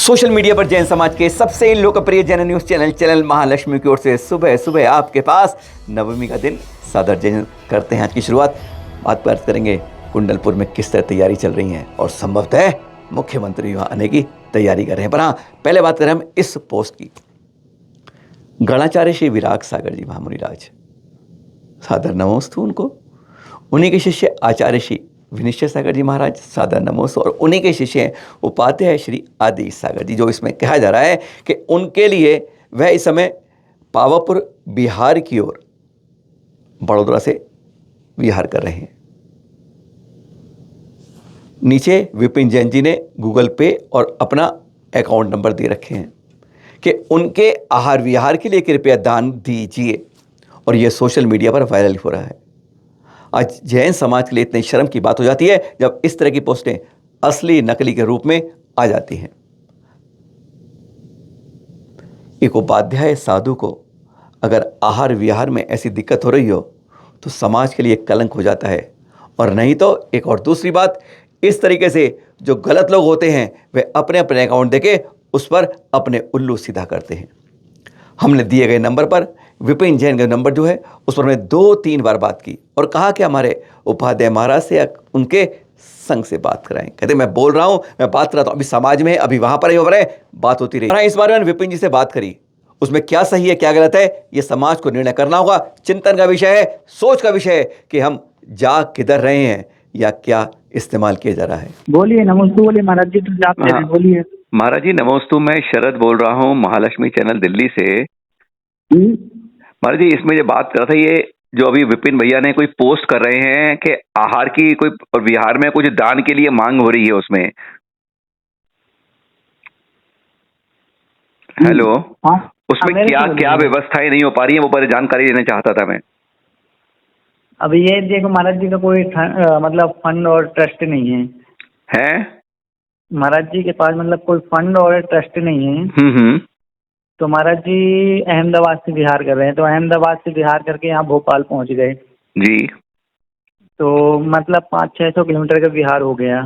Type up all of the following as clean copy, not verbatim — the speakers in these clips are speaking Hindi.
सोशल मीडिया पर जैन समाज के सबसे लोकप्रिय जैन न्यूज चैनल महालक्ष्मी की ओर से सुबह सुबह आपके पास नवमी का दिन सादर जैन करते हैं। आज की शुरुआत बात करेंगे कुंडलपुर में किस तरह तैयारी चल रही है और संभवतः मुख्यमंत्री वहां आने की तैयारी कर रहे हैं। पर हाँ, पहले बात करें हम इस पोस्ट की। गणाचार्य श्री विराग सागर जी महामुनिराज, सादर नमोस्तु उनको। उन्हीं के शिष्य आचार्य श्री विनिश्चय सागर जी महाराज, सादर नमोस्तु। और उन्हीं के शिष्य उपाध्याय श्री आदिश सागर जी, जो इसमें कहा जा रहा है कि उनके लिए वह इस समय पावापुर बिहार की ओर बड़ोदरा से विहार कर रहे हैं। नीचे विपिन जैन जी ने गूगल पे और अपना अकाउंट नंबर दे रखे हैं कि उनके आहार विहार के लिए कृपया दान दीजिए। और यह सोशल मीडिया पर वायरल हो रहा है। आज जैन समाज के लिए इतनी शर्म की बात हो जाती है जब इस तरह की पोस्टें असली नकली के रूप में आ जाती हैं। एक उपाध्याय साधु को अगर आहार विहार में ऐसी दिक्कत हो रही हो तो समाज के लिए कलंक हो जाता है। और नहीं तो एक और दूसरी बात, इस तरीके से जो गलत लोग होते हैं वे अपने अपने अकाउंट देके उस पर अपने उल्लू सीधा करते हैं। हमने दिए गए नंबर पर विपिन जैन का नंबर जो है उस पर हमने 2-3 बार बात की और कहा कि हमारे उपाध्याय महाराज से या उनके संघ से बात कराएं। कहते मैं बोल रहा हूं, मैं बात कर रहा हूं, अभी समाज में अभी वहां पर ही हो रहा है, बात होती रही। इस बार मैंने विपिन जी से बात करी, उसमें क्या सही है क्या गलत है ये समाज को निर्णय करना होगा। चिंतन का विषय है, सोच का विषय है कि हम जा किधर रहे हैं या क्या इस्तेमाल किया जा रहा है। बोलिए नमस्ते। बोलिए महाराज जी, तो आप बोलिए। महाराज जी नमोस्तु, मैं शरद बोल रहा हूँ महालक्ष्मी चैनल दिल्ली से। महाराज जी, इसमें जो बात कर रहा था, ये जो अभी विपिन भैया ने कोई पोस्ट कर रहे हैं कि आहार की कोई और विहार में कुछ दान के लिए मांग हो रही है उसमें। हेलो, उसमें क्या क्या व्यवस्थाएं नहीं हो पा रही है, वो पर जानकारी लेना चाहता था मैं। अभी ये देखो महाराज जी का कोई मतलब फंड और ट्रस्ट नहीं है महाराज जी के पास, मतलब कोई फंड और ट्रस्ट नहीं है। तो महाराज जी अहमदाबाद से बिहार कर रहे हैं, तो अहमदाबाद से बिहार करके यहाँ भोपाल पहुँच गए जी। तो मतलब 500-600 किलोमीटर का बिहार हो गया।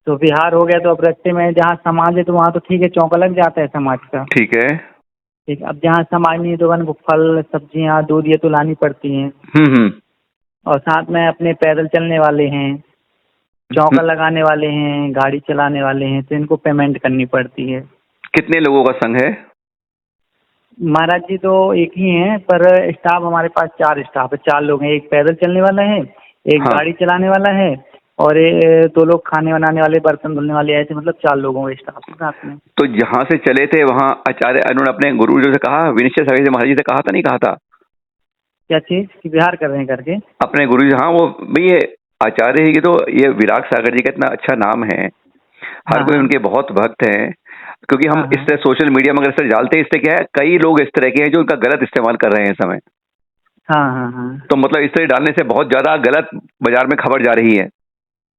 तो बिहार हो गया तो अब रास्ते में जहाँ समाज है तो वहाँ तो ठीक है, चौका लग जाता है समाज का। ठीक है। ठीक, अब जहाँ समाज नहीं है तो उनको फल सब्जियाँ दूध ये तो लानी पड़ती हैं। और साथ में अपने पैदल चलने वाले हैं, चौका लगाने वाले हैं, गाड़ी चलाने वाले हैं, तो इनको पेमेंट करनी पड़ती है। कितने लोगों का संघ है महाराज जी? तो एक ही है, पर स्टाफ हमारे पास 4 स्टाफ है, 4 लोग हैं। एक पैदल चलने वाला है, एक गाड़ी चलाने वाला है और 2 लोग खाने बनाने वाले, बर्तन धुलने वाले, ऐसे मतलब 4 लोगों के स्टाफ साथ में। तो जहाँ से चले थे वहाँ आचार्य उन्होंने अपने गुरु जी से कहा, विनिश्चय सागर जी महाराज जी से कहा था, नहीं कहा था? क्या चीज कि बिहार कर रहे हैं करके अपने गुरु जी? हाँ, वो भाई ये आचार्य ही की, तो ये विराग सागर जी का इतना अच्छा नाम है, हर कोई उनके बहुत भक्त हैं। क्योंकि हम इस तरह सोशल मीडिया में अगर इस तरह डालते हैं, इससे क्या है, कई लोग इस तरह के हैं जो उनका गलत इस्तेमाल कर रहे हैं इस समय। तो मतलब इस तरह डालने से बहुत ज्यादा गलत बाजार में खबर जा रही है।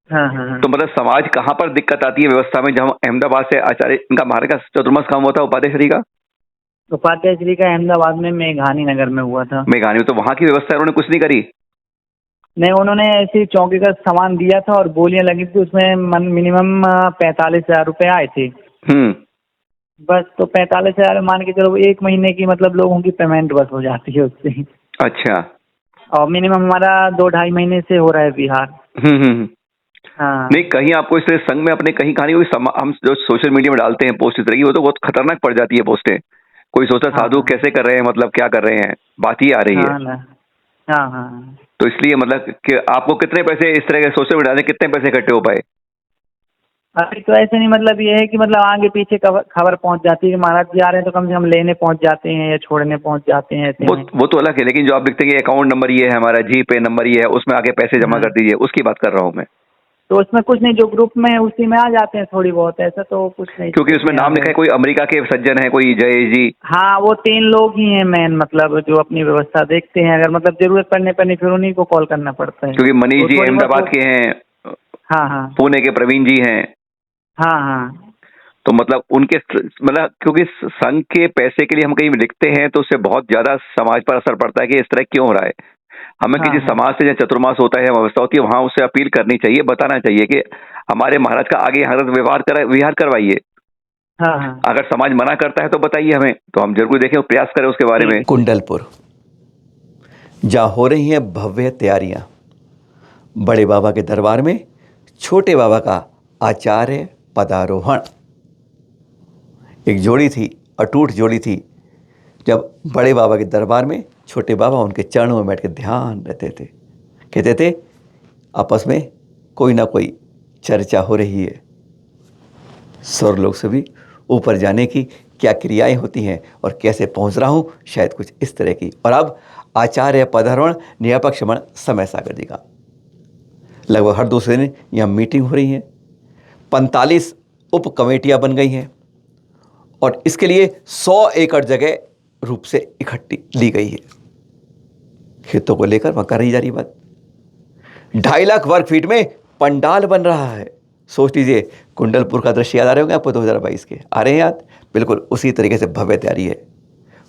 तो मतलब समाज कहाँ पर दिक्कत आती है व्यवस्था में? जब हम अहमदाबाद से आचार्य इनका महाराज का चतुर्मास काम हुआ था उपाध्याय श्री का, उपाध्याय श्री का अहमदाबाद में मेघानी नगर में हुआ था। मेघानी में, तो वहाँ की व्यवस्था उन्होंने कुछ नहीं करी? नहीं, उन्होंने ऐसी चौकी का सामान दिया था और बोलियां लगी थी, उसमें मिनिमम 45,000 रुपए आए थे। बस, तो 45,000 मान के चलो 1 महीने की मतलब लोगों की पेमेंट बस हो जाती है उससे। अच्छा। और मिनिमम हमारा 2-2.5 महीने से हो रहा है बिहार। नहीं, कहीं आपको इस तरह संघ में अपने कहीं कहानी हम जो सोशल मीडिया में डालते हैं पोस्ट इस तरह की, वो तो बहुत खतरनाक पड़ जाती है पोस्टें। कोई सोचता साधु कैसे कर रहे हैं, मतलब क्या कर रहे हैं, बात ही आ रही है। तो इसलिए मतलब कि आपको कितने पैसे इस तरह के सोशल मीडिया डालने, कितने पैसे इकट्ठे हो पाए? अभी तो ऐसे नहीं, मतलब ये है कि मतलब आगे पीछे खबर पहुंच जाती है कि महाराज जी आ रहे हैं, तो कम से कम लेने पहुंच जाते हैं या छोड़ने पहुंच जाते हैं। वो तो अलग है, लेकिन जो आप देखते हैं अकाउंट नंबर ये है हमारा, जी पे नंबर ये है, उसमें आगे पैसे जमा कर दीजिए, उसकी बात कर रहा हूँ मैं। तो उसमें कुछ नहीं, जो ग्रुप में है उसी में आ जाते हैं थोड़ी बहुत, ऐसा तो कुछ नहीं। क्योंकि उसमें नाम लिखा है, कोई अमेरिका के सज्जन है, कोई जय जी। हाँ, वो 3 लोग ही हैं मेन, मतलब जो अपनी व्यवस्था देखते हैं। अगर मतलब जरूरत पड़ने पर नहीं, फिर उन्हीं को कॉल करना पड़ता है। क्योंकि मनीष जी अहमदाबाद के हैं, पुणे के प्रवीण जी हैं। तो मतलब उनके मतलब क्योंकि संघ के पैसे के लिए हम कहीं लिखते हैं तो उससे बहुत ज्यादा समाज पर असर पड़ता है कि इस तरह क्यों हो रहा है। हमें किसी समाज से, जहाँ चतुर्मास होता है, व्यवस्था होती है, वहां उससे अपील करनी चाहिए, बताना चाहिए कि हमारे महाराज का आगे विहार करवाइए। हाँ हाँ अगर समाज मना करता है तो बताइए हमें, तो हम जरूर देखें और प्रयास करें उसके बारे में। कुंडलपुर, जहाँ हो रही हैं भव्य तैयारियां। बड़े बाबा के दरबार में छोटे बाबा का आचार्य पदारोहण। एक जोड़ी थी, अटूट जोड़ी थी। जब बड़े बाबा के दरबार में छोटे बाबा उनके चरणों में बैठ के ध्यान रहते थे, कहते थे आपस में कोई ना कोई चर्चा हो रही है, स्वर्गलोक से भी ऊपर जाने की क्या क्रियाएं होती हैं और कैसे पहुंच रहा हूं, शायद कुछ इस तरह की। और अब आचार्य पदारोहण न्यायपक्षमण समय सागर जी का। लगभग हर दूसरे दिन यहाँ मीटिंग हो रही है। 45 उप कमेटियां बन गई हैं और इसके लिए 100 एकड़ जगह रूप से इकट्ठी ली गई है। खेतों को लेकर वहां कर रही जा रही बात। 2.5 लाख वर्ग फीट में पंडाल बन रहा है। सोच लीजिए, कुंडलपुर का दृश्य याद आ रहे होंगे आपको 2022 के, आ रहे हैं याद? बिल्कुल उसी तरीके से भव्य तैयारी है।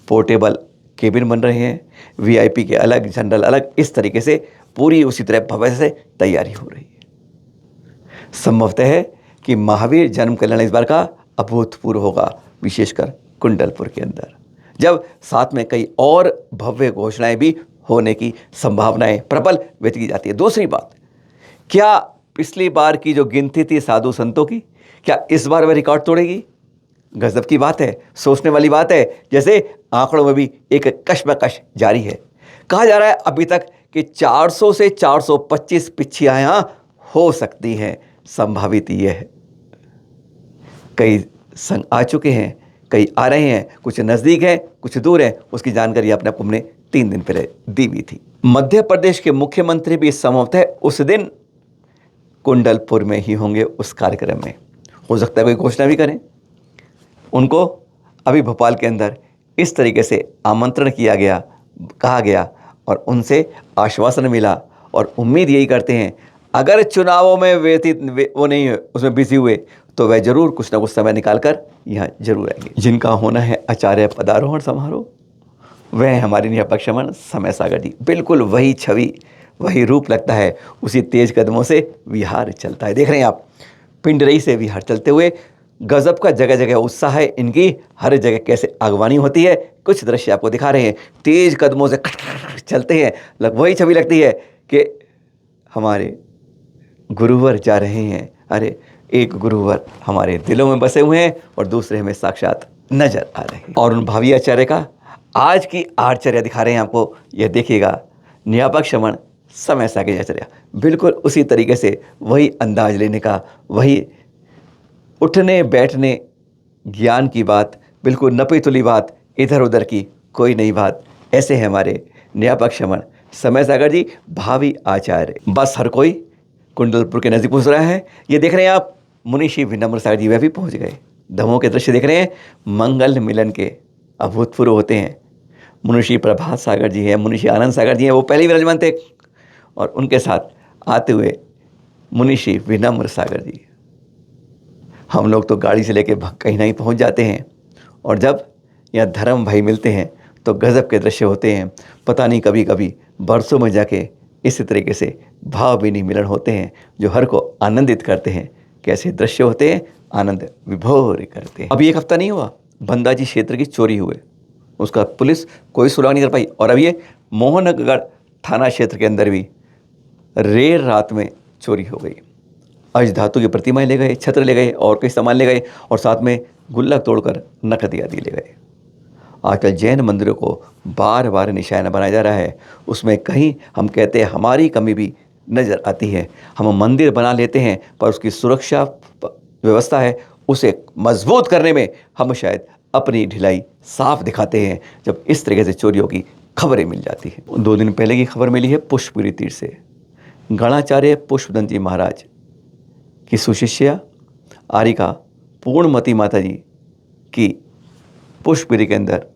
पोर्टेबल केबिन बन रहे हैं, वीआईपी के अलग, जनरल अलग, इस तरीके से पूरी उसी तरह भव्य से तैयारी हो रही है। संभवतः है कि महावीर जन्म कल्याण इस बार का अभूतपूर्व होगा, विशेषकर कुंडलपुर के अंदर, जब साथ में कई और भव्य घोषणाएं भी होने की संभावनाएं प्रबल व्यक्त की जाती है। दूसरी बात, क्या पिछली बार की जो गिनती थी साधु संतों की, क्या इस बार वह रिकॉर्ड तोड़ेगी? गजब की बात है, सोचने वाली बात है। जैसे आंकड़ों में भी एक कशमकश जारी है। कहा जा रहा है अभी तक कि 400 से 425 पिछियां यहां हो सकती हैं। संभावित ये है, कई संग आ चुके हैं, कई आ रहे हैं, कुछ नज़दीक हैं, कुछ दूर हैं। उसकी जानकारी आपने आपको हमने 3 दिन पहले दी हुई थी। मध्य प्रदेश के मुख्यमंत्री भी संभवतः उस दिन कुंडलपुर में ही होंगे उस कार्यक्रम में। हो सकता है कोई घोषणा भी करें। उनको अभी भोपाल के अंदर इस तरीके से आमंत्रण किया गया, कहा गया और उनसे आश्वासन मिला और उम्मीद यही करते हैं अगर चुनावों में वो नहीं हुए, उसमें बिजी हुए, तो वह जरूर कुछ ना कुछ समय निकालकर यहाँ जरूर आएंगे। जिनका होना है आचार्य पदारोहण समारोह, वह हमारे न्यायपक्षमण समय सागर जी। बिल्कुल वही छवि, वही रूप लगता है। उसी तेज कदमों से विहार चलता है। देख रहे हैं आप, पिंडरई से विहार चलते हुए। गजब का जगह जगह उत्साह है इनकी, हर जगह कैसे आगवानी होती है। कुछ दृश्य आपको दिखा रहे हैं, तेज कदमों से चलते हैं। वही छवि लगती है कि हमारे गुरुवर जा रहे हैं। अरे, एक गुरुवर हमारे दिलों में बसे हुए हैं और दूसरे हमें साक्षात नजर आ रहे हैं। और उन भावी आचार्य का आज की आचार्य दिखा रहे हैं आपको। यह देखिएगा, न्यायपक्षमण समय सागर आचार्य, बिल्कुल उसी तरीके से वही अंदाज लेने का, वही उठने बैठने, ज्ञान की बात, बिल्कुल नपी तुली बात, इधर उधर की कोई नई बात। ऐसे हैं हमारे न्यायपक्षमण समय सागर जी, भावी आचार्य। बस हर कोई कुंडलपुर के नज़दीक पहुँच रहा है। ये देख रहे हैं आप, मुनिषी विनम्र सागर जी वह भी पहुँच गए। दमोह के दृश्य देख रहे हैं, मंगल मिलन के अभूतपूर्व होते हैं। मुनिषी प्रभात सागर जी हैं, मुनिषी आनंद सागर जी हैं, वो पहले ही विराजमान थे। और उनके साथ आते हुए मुनिषी विनम्र सागर जी। हम लोग तो गाड़ी से लेके कहीं नहीं पहुंच जाते हैं, और जब यहाँ धर्म भाई मिलते हैं तो गजब के दृश्य होते हैं। पता नहीं, कभी कभी बरसों में जाके इसी तरीके से भावभीनी मिलन होते हैं जो हर को आनंदित करते हैं। कैसे दृश्य होते हैं, आनंद विभोर करते हैं। अभी एक हफ्ता नहीं हुआ, बंदाजी क्षेत्र की चोरी हुए, उसका पुलिस कोई सुराग नहीं कर पाई। और अब ये मोहनगढ़ थाना क्षेत्र के अंदर भी रेर रात में चोरी हो गई। अज धातु की प्रतिमाएं ले गए, छत्र ले गए और कई सामान ले गए, और साथ में गुल्लक तोड़कर नकदी आदि ले गए। आजकल जैन मंदिरों को बार बार निशाना बनाया जा रहा है। उसमें कहीं हम कहते हैं हमारी कमी भी नज़र आती है। हम मंदिर बना लेते हैं पर उसकी सुरक्षा व्यवस्था है, उसे मजबूत करने में हम शायद अपनी ढिलाई साफ दिखाते हैं जब इस तरीके से चोरियों की खबरें मिल जाती हैं। 2 दिन पहले की खबर मिली है पुष्पगिरी तीर्थ से। गणाचार्य पुष्पदंत जी महाराज की सुशिष्या आरिका पूर्णमती माता जी की पुष्पगिरी के अंदर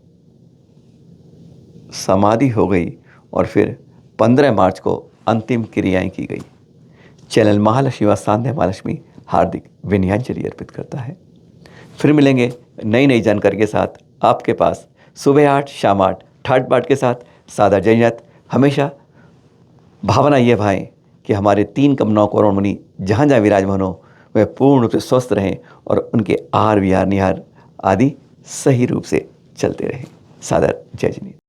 समाधि हो गई और फिर 15 मार्च को अंतिम क्रियाएं की गई। चैनल महालक्ष्मी व सांध्य महालक्ष्मी हार्दिक विनयाञ्जलि अर्पित करता है। फिर मिलेंगे नई नई जानकारी के साथ आपके पास सुबह 8 शाम 8 ठाट बाट के साथ। सादा जयत हमेशा भावना ये भाएं कि हमारे 3 कम 9 करोड़ मुनि जहाँ जहाँ विराजमान हो, वह पूर्ण रूप से स्वस्थ रहें और उनके आहार विहार निहार आदि सही रूप से चलते रहें। सादर जय जिनेंद्र।